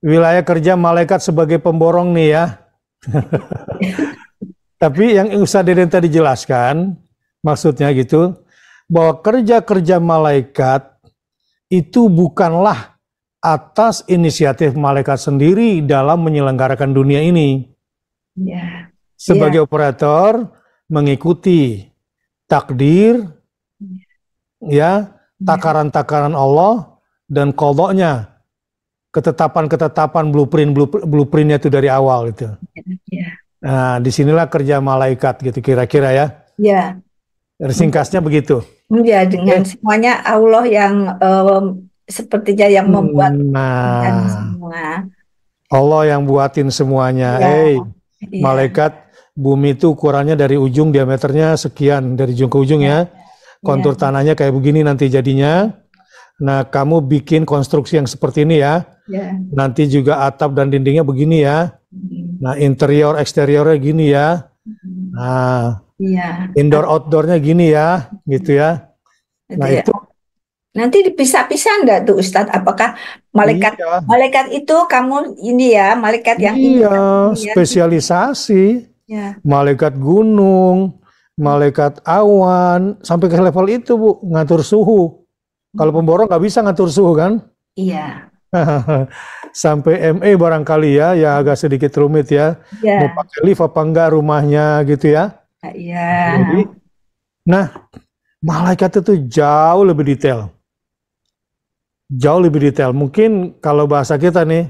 wilayah kerja malaikat sebagai pemborong nih ya. Tapi yang Ustaz Deden tadi jelaskan, maksudnya gitu, bahwa kerja-kerja malaikat itu bukanlah atas inisiatif malaikat sendiri dalam menyelenggarakan dunia ini. Ya. Sebagai operator, mengikuti takdir, ya, takaran-takaran Allah, dan qadha-nya, ketetapan-ketetapan blueprintnya itu dari awal itu. Ya. Nah, disinilah kerja malaikat gitu kira-kira ya. Ya. Ringkasnya begitu. Ya, dengan semuanya Allah yang sepertinya yang membuat semua. Allah yang buatin semuanya. Ya. Malaikat bumi itu ukurannya dari ujung diameternya sekian, dari ujung ke ujung ya. Kontur tanahnya kayak begini nanti jadinya. Nah, kamu bikin konstruksi yang seperti ini ya. Nanti juga atap dan dindingnya begini ya. Nah, interior eksteriornya gini ya. Nah, indoor outdoornya gini ya, gitu ya. Nah, itu nanti dipisah-pisah enggak tuh Ustadz? Apakah malaikat itu kamu ini ya, malaikat yang ini spesialisasi. Malaikat gunung, malaikat awan, sampai ke level itu Bu, ngatur suhu. Kalau pemborong nggak bisa ngatur suhu kan? Iya. Sampai ME barangkali ya agak sedikit rumit ya. Mau pakai lift apa enggak rumahnya gitu ya. Iya. Nah, malaikat itu jauh lebih detail. Jauh lebih detail. Mungkin kalau bahasa kita nih,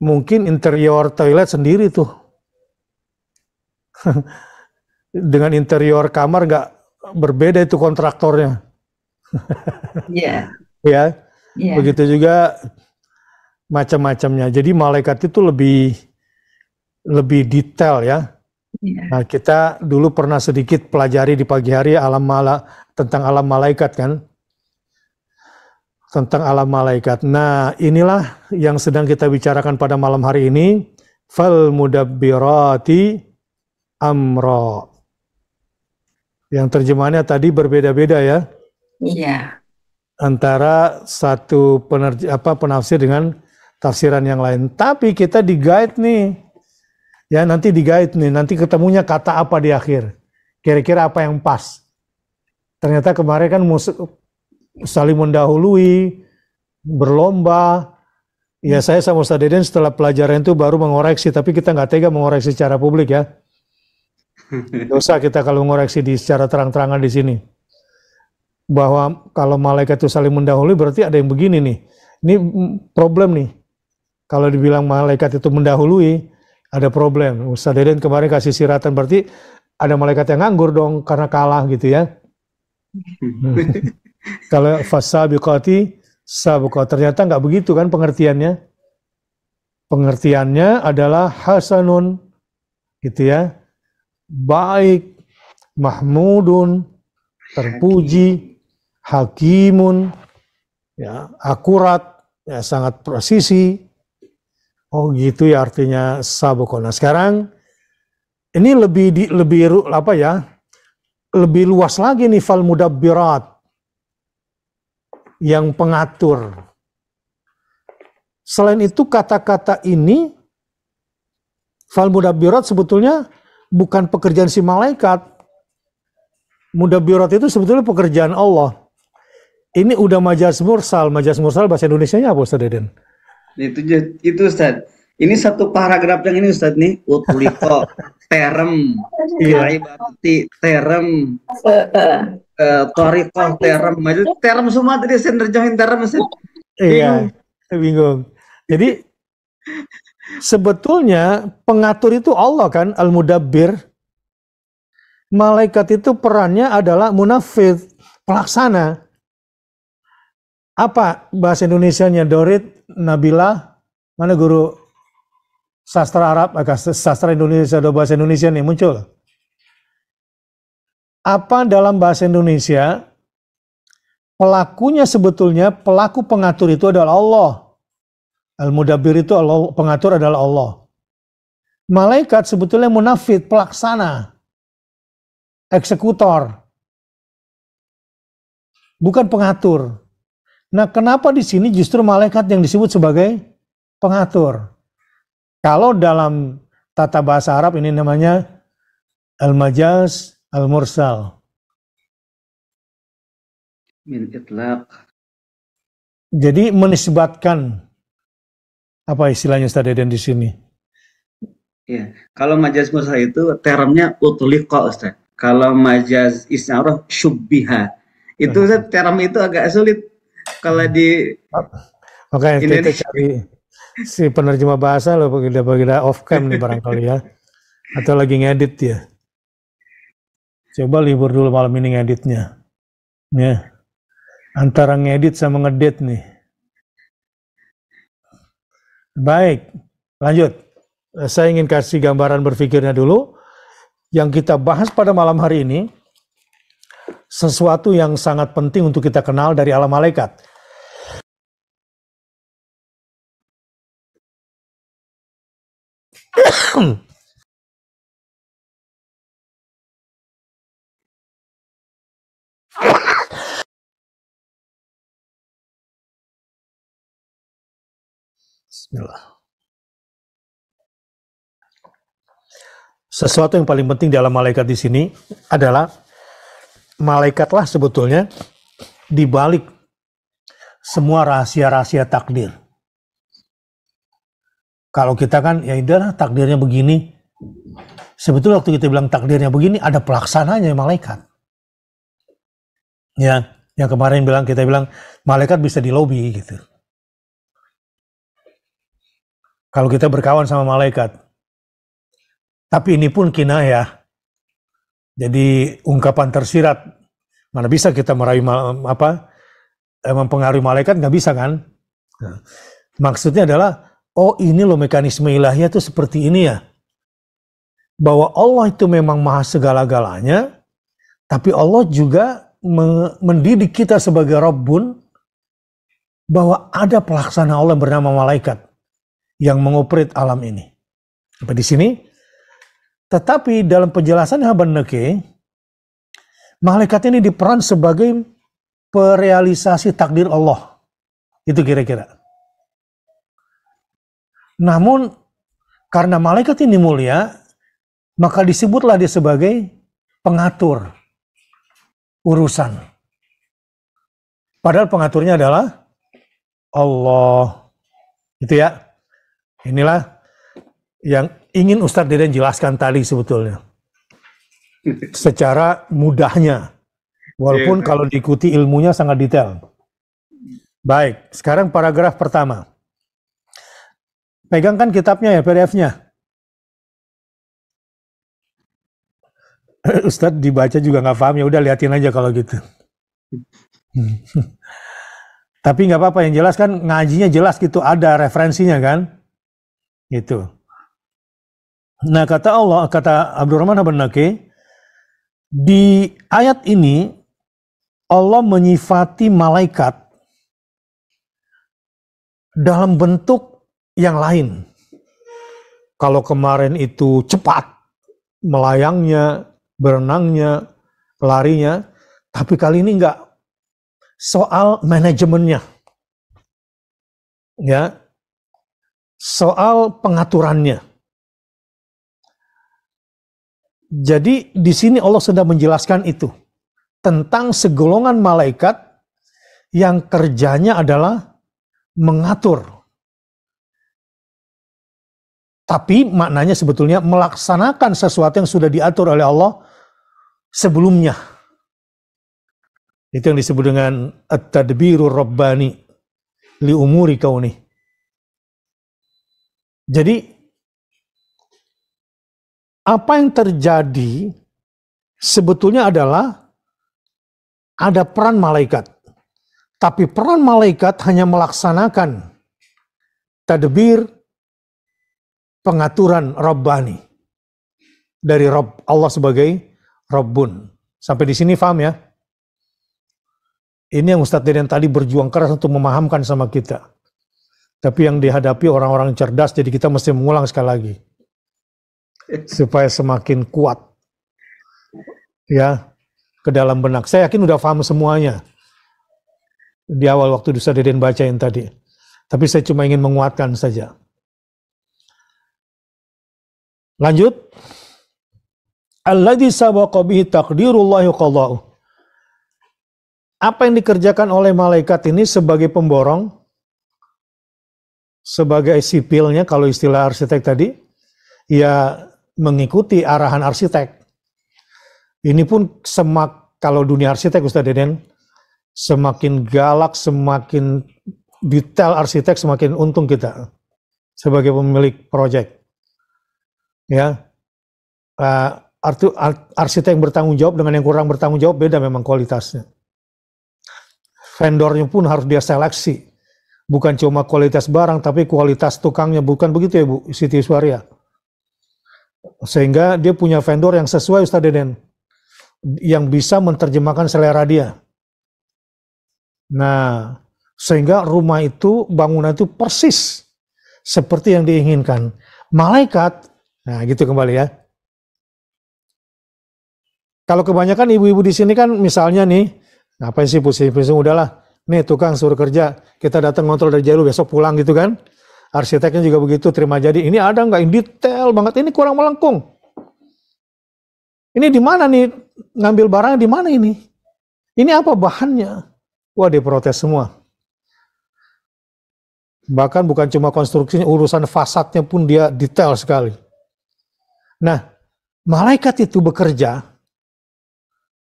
mungkin interior toilet sendiri tuh. Dengan interior kamar nggak berbeda itu kontraktornya. Iya. Ya. Begitu juga macam-macamnya. Jadi malaikat itu lebih detail ya. Nah, kita dulu pernah sedikit pelajari di pagi hari tentang alam malaikat kan. Tentang alam malaikat. Nah, inilah yang sedang kita bicarakan pada malam hari ini. Fal mudabbirati amra. Yang terjemahannya tadi berbeda-beda ya. Iya. Antara satu penafsir dengan tafsiran yang lain. Tapi kita di-guide nih. Ya, nanti di-guide nih. Nanti ketemunya kata apa di akhir. Kira-kira apa yang pas. Ternyata kemarin kan saling mendahului, berlomba. Ya, saya sama Ustaz Deden setelah pelajaran itu baru mengoreksi. Tapi kita nggak tega mengoreksi secara publik ya. Dosa kita kalau mengoreksi secara terang-terangan di sini. Bahwa kalau malaikat itu saling mendahului berarti ada yang begini nih. Ini problem nih. Kalau dibilang malaikat itu mendahului, ada problem. Ustaz Deden kemarin kasih siratan, berarti ada malaikat yang nganggur dong karena kalah gitu ya. Kalau fasabiqati sabuqa, ternyata nggak begitu kan pengertiannya. Pengertiannya adalah hasanun gitu ya. Baik, mahmudun, terpuji, hakimun, ya, akurat, ya, sangat presisi. Oh gitu ya artinya sabuqah. Nah, sekarang ini lebih lebih luas lagi nih fal mudabbirat, yang pengatur. Selain itu kata-kata ini fal mudabbirat sebetulnya bukan pekerjaan si malaikat. Mudabbirat itu sebetulnya pekerjaan Allah. Ini udah majaz mursal. Majaz mursal bahasa Indonesianya apa Ustaz Deden? Itu Ustaz. Ini satu paragraf yang ini Ustaz nih. Utliko terem, ibadati terem, torikoh terem. Terem semua tadi saya nerjemahin terem Ustaz. Iya, bingung. Jadi sebetulnya pengatur itu Allah kan, al-mudabbir. Malaikat itu perannya adalah munafidh, pelaksana. Apa bahasa Indonesianya? Dorit, Nabila, mana guru sastra Arab, sastra Indonesia atau bahasa Indonesia nih muncul? Apa dalam bahasa Indonesia pelakunya sebetulnya, pelaku pengatur itu adalah Allah. Al-mudabbir itu Allah, pengatur adalah Allah. Malaikat sebetulnya munafid, pelaksana, eksekutor, bukan pengatur. Nah, kenapa di sini justru malaikat yang disebut sebagai pengatur? Kalau dalam tata bahasa Arab ini namanya al-majaz al-mursal. Min itlaq. Jadi menisbatkan, apa istilahnya Ustaz Deden di sini? Ya, kalau majaz mursal itu termnya utliqa, Ustaz. Kalau majaz isyarah syubbiha. Itu Ustaz, term itu agak sulit kalau di Makanya kita Indonesia. cari si penerjemah bahasa loh, begitu off cam nih barangkali ya. Atau lagi ngedit ya. Coba libur dulu malam ini ngeditnya. Ya. Antara ngedit sama ngedit nih. Baik, lanjut. Saya ingin kasih gambaran berpikirnya dulu. Yang kita bahas pada malam hari ini, sesuatu yang sangat penting untuk kita kenal dari alam malaikat. Bismillah. Sesuatu yang paling penting di alam malaikat di sini adalah malaikatlah sebetulnya di balik semua rahasia-rahasia takdir. Kalau kita kan ya udahlah takdirnya begini. Sebetulnya waktu kita bilang takdirnya begini ada pelaksananya malaikat. Ya, yang kemarin kita bilang malaikat bisa di lobi gitu. Kalau kita berkawan sama malaikat. Tapi ini pun kinayah. Jadi ungkapan tersirat. Mana bisa kita meraih mempengaruhi malaikat, nggak bisa kan? Nah, maksudnya adalah, oh ini loh mekanisme ilahiyah itu seperti ini ya. Bahwa Allah itu memang maha segala-galanya, tapi Allah juga mendidik kita sebagai Rabbun, bahwa ada pelaksana Allah yang bernama malaikat yang mengoperate alam ini. Sampai di sini. Tetapi dalam penjelasan Haban Neke, malaikat ini diperan sebagai perealisasi takdir Allah. Itu kira-kira. Namun, karena malaikat ini mulia, maka disebutlah dia sebagai pengatur urusan. Padahal pengaturnya adalah Allah. Itu ya. Inilah yang ingin Ustadz Deden jelaskan tadi sebetulnya. Secara mudahnya. Walaupun kalau diikuti ilmunya sangat detail. Baik, sekarang paragraf pertama. Pegangkan kitabnya ya, PDF-nya. Ustadz dibaca juga nggak paham, ya udah liatin aja kalau gitu. Tapi nggak apa-apa, yang jelas kan ngajinya jelas gitu, ada referensinya kan. Gitu. Nah, kata Allah, kata Abdurrahman Haban Nake, di ayat ini Allah menyifati malaikat dalam bentuk yang lain. Kalau kemarin itu cepat melayangnya, berenangnya, larinya, tapi kali ini enggak. Soal manajemennya. Ya. Soal pengaturannya. Jadi di sini Allah sedang menjelaskan itu tentang segolongan malaikat yang kerjanya adalah mengatur. Tapi maknanya sebetulnya melaksanakan sesuatu yang sudah diatur oleh Allah sebelumnya. Itu yang disebut dengan at-tadbirur rabbani li umuri kauni. Jadi apa yang terjadi sebetulnya adalah ada peran malaikat. Tapi peran malaikat hanya melaksanakan tadbir pengaturan Rabbani. Dari Rabb, Allah sebagai Rabbun. Sampai di sini paham ya? Ini yang Ustadz Deden tadi berjuang keras untuk memahamkan sama kita. Tapi yang dihadapi orang-orang cerdas, jadi kita mesti mengulang sekali lagi. Supaya semakin kuat ya ke dalam benak. Saya yakin udah paham semuanya. di awal waktu Ustaz Deden bacain tadi. Tapi saya cuma ingin menguatkan saja. Lanjut. Alladzi sabaqa bihi taqdirullahi qada'u. Apa yang dikerjakan oleh malaikat ini sebagai pemborong, sebagai sipilnya kalau istilah arsitek tadi, ya mengikuti arahan arsitek. Ini pun kalau dunia arsitek Ustaz Deden, semakin galak, semakin detail arsitek, semakin untung kita sebagai pemilik proyek. Ya, arsitek yang bertanggung jawab dengan yang kurang bertanggung jawab beda memang kualitasnya. Vendornya pun harus dia seleksi, bukan cuma kualitas barang, tapi kualitas tukangnya, bukan begitu ya Bu Siti Iswaria? Sehingga dia punya vendor yang sesuai Ustaz Deden, yang bisa menerjemahkan selera dia. Nah, sehingga rumah itu, bangunan itu persis seperti yang diinginkan. Malaikat, nah gitu kembali ya. Kalau kebanyakan ibu-ibu di sini kan misalnya nih, ngapain sih pusing-pusing, udahlah, nih tukang suruh kerja, kita datang kontrol dari jauh, besok pulang gitu kan. Arsiteknya juga begitu, terima jadi. Ini ada nggak yang detail banget, ini kurang melengkung. Ini di mana nih, ngambil barangnya di mana ini? Ini apa bahannya? Wah, diprotes semua. Bahkan bukan cuma konstruksinya, urusan fasadnya pun dia detail sekali. Nah, malaikat itu bekerja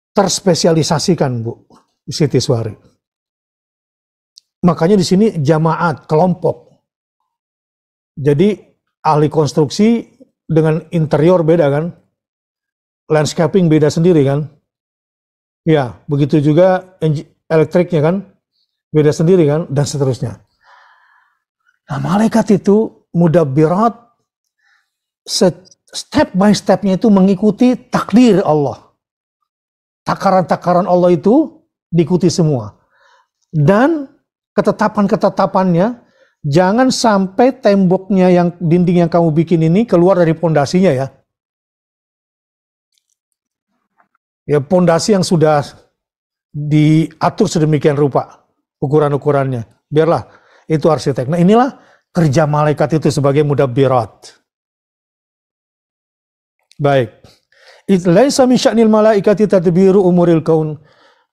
terspesialisasikan, Bu Siti Iswari. Makanya di sini jamaat, kelompok. Jadi ahli konstruksi dengan interior beda kan, landscaping beda sendiri kan. Ya, begitu juga elektriknya kan, beda sendiri kan, dan seterusnya. Nah, malaikat itu mudabbirat, step by stepnya itu mengikuti takdir Allah. Takaran-takaran Allah itu diikuti semua. Dan ketetapan-ketetapannya, jangan sampai temboknya yang dinding yang kamu bikin ini keluar dari pondasinya ya. Ya, pondasi yang sudah diatur sedemikian rupa ukuran-ukurannya. Biarlah itu arsitek. Nah, inilah kerja malaikat itu sebagai mudabbirat. Baik. Laisa min sya'nil malaikati tadbiru umuril kaun.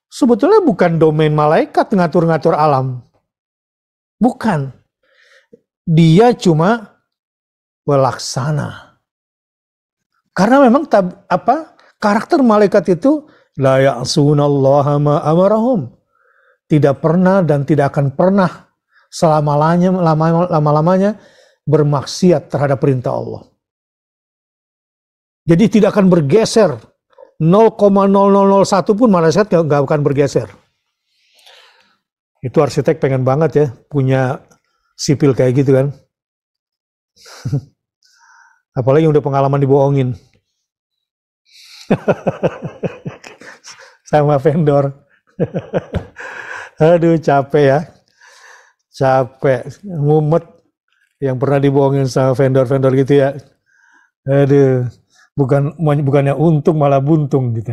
Sebetulnya bukan domain malaikat ngatur-ngatur alam. Bukan. Dia cuma pelaksana. Karena memang karakter malaikat itu la ya'sunallaha ma amarahum. Tidak pernah dan tidak akan pernah lama-lamanya bermaksiat terhadap perintah Allah. Jadi tidak akan bergeser. 0,0001 pun malaikat nggak akan bergeser. Itu arsitek pengen banget ya punya sipil kayak gitu kan. Apalagi yang udah pengalaman dibohongin. Sama vendor. Aduh capek ya. Capek. Mumet yang pernah dibohongin sama vendor-vendor gitu ya. Aduh. Bukannya untung malah buntung gitu.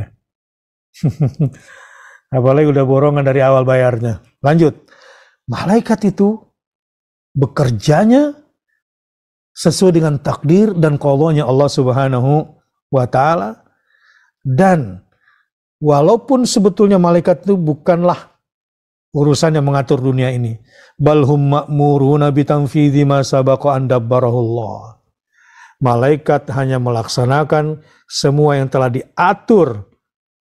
Apalagi udah borongan dari awal bayarnya. Lanjut. Malaikat itu bekerjanya sesuai dengan takdir dan qadanya Allah Subhanahu wa taala. Dan walaupun sebetulnya malaikat itu bukanlah urusan yang mengatur dunia ini. Bal hum ma'muruna bitanfidhi ma sabaqa an dabbarahullah. Malaikat hanya melaksanakan semua yang telah diatur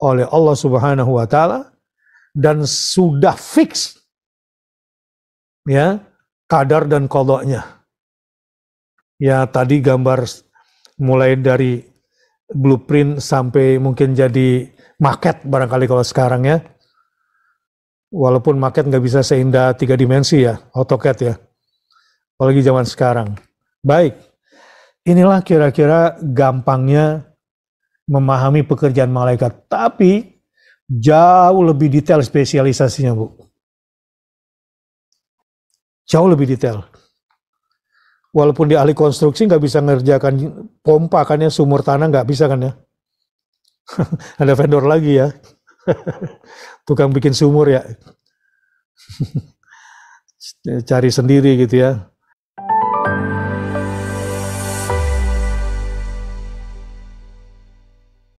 oleh Allah Subhanahu wa taala dan sudah fix ya kadar dan qadanya. Ya tadi gambar mulai dari blueprint sampai mungkin jadi maket barangkali kalau sekarang ya. Walaupun maket nggak bisa seindah 3 dimensi ya, AutoCAD ya. Apalagi zaman sekarang. Baik. Inilah kira-kira gampangnya memahami pekerjaan malaikat. Tapi jauh lebih detail spesialisasinya, Bu. Jauh lebih detail. Walaupun di ahli konstruksi nggak bisa ngerjakan pompa kan ya, sumur tanah nggak bisa kan ya. Ada vendor lagi ya. Tukang bikin sumur ya. Cari sendiri gitu ya.